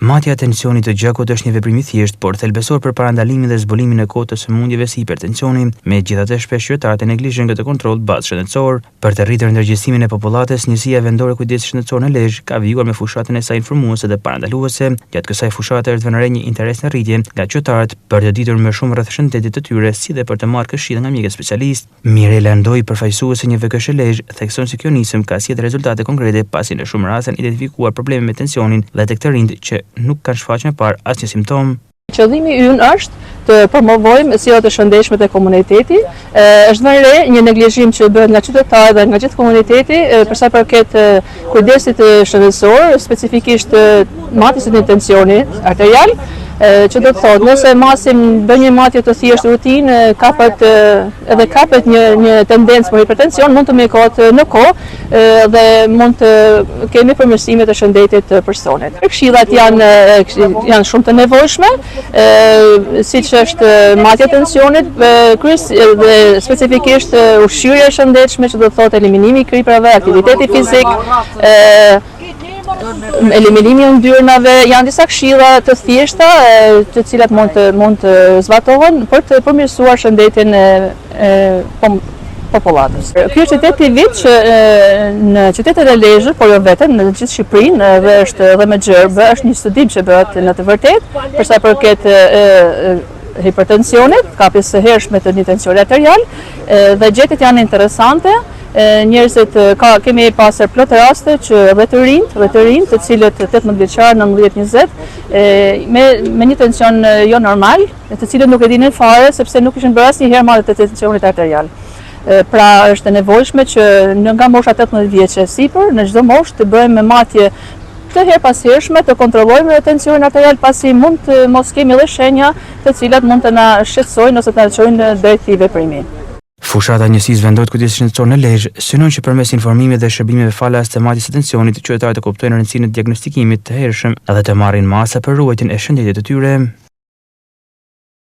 Matja e tensionit të gjakut është një veprim i thjeshtë, por thelbësor për parandalimin dhe zbulimin e kohët të sëmundjeve si hipertensioni. Megjithatë, shpesh qytetarët e neglizhojnë këtë kontroll bazë shëndetësor. Për të rritur ndërgjegjësimin e popullatës, Njësia Vendore Kujdesi Shëndetësor në Lezhë ka vijuar me fushatën e saj informuese dhe parandaluese. Gjatë kësaj fushate është vënë re një interes në rritje nga qytetarët për të ditur më shumë rreth shëndetit të tyre, si dhe për të marrë këshilla nga mjekët specialistë. Mirela Ndoj, përfaqësuese një VKSH Lezhë, thekson se kjo nisëm ka sjellë rezultate konkrete pasi në shumë raste janë identifikuar probleme me tensionin dhe tek të rinjt që nuk kanë shfaqur më parë asnjë simptom. Qëllimi ynë është të promovojmë sjelljet e shëndetshme të komuniteti. Është vënë re një neglizhim që bëhet nga qytetarët dhe nga gjithë komuniteti për sa përket kujdesit shëndetësor, specifikisht matjes së tensionit arterial. Që do të thotë, nëse masim bën një matje të thjeshtë rutinë, kapet një tendencë për hipertension, mund të mjekohet në kohë dhe mund të kemi përmirësime të shëndetit të personit. Këshillat janë shumë të nevojshme, siç është matja e tensionit, dhe specifikisht ushqyerja e shëndetshme, që do të thotë eliminimi i kriprave, aktiviteti fizik, eliminimi i yndyrnave, janë disa këshilla të thjeshta të cilat mund të zbatohen për të përmirësuar shëndetin e popullatës. Ky është qyteti i vit që në qytetet e Lezhës, por jo vetëm, në gjithë Shqipërinë, dhe është edhe më gjerë, është një studim që bëhet në të vërtetë për sa përket hipertensionit, kapjes së hershme të një tensioni arterial, dhe gjetjet janë interesante. Njerëzit kemi pasur plot raste që edhe të rinj, të cilët 18 vjeçar, 19-20, me një tension jo normal, të cilët nuk e dinin fare sepse nuk kishin bërë asnjëherë marrje të tensionit arterial. Pra është e nevojshme që nga mosha 18 vjeçë e sipër, në çdo moshë të bëjmë matje të herpashershme, të kontrollojmë tensionin arterial, pasi mund të mos kemi edhe shenja të cilat mund të na shqetësojnë ose të na çojnë drejt këtij veprimi. Fushata e Njësisë Vendore të Kujdesit Shëndetësor në Lezhë synon që përmes informimeve dhe shërbimeve falas të matjes së tensionit, qytetarët të kuptojnë rëndësinë e diagnostikimit të hershëm dhe të marrin masa për ruajtjen e shëndetit të tyre.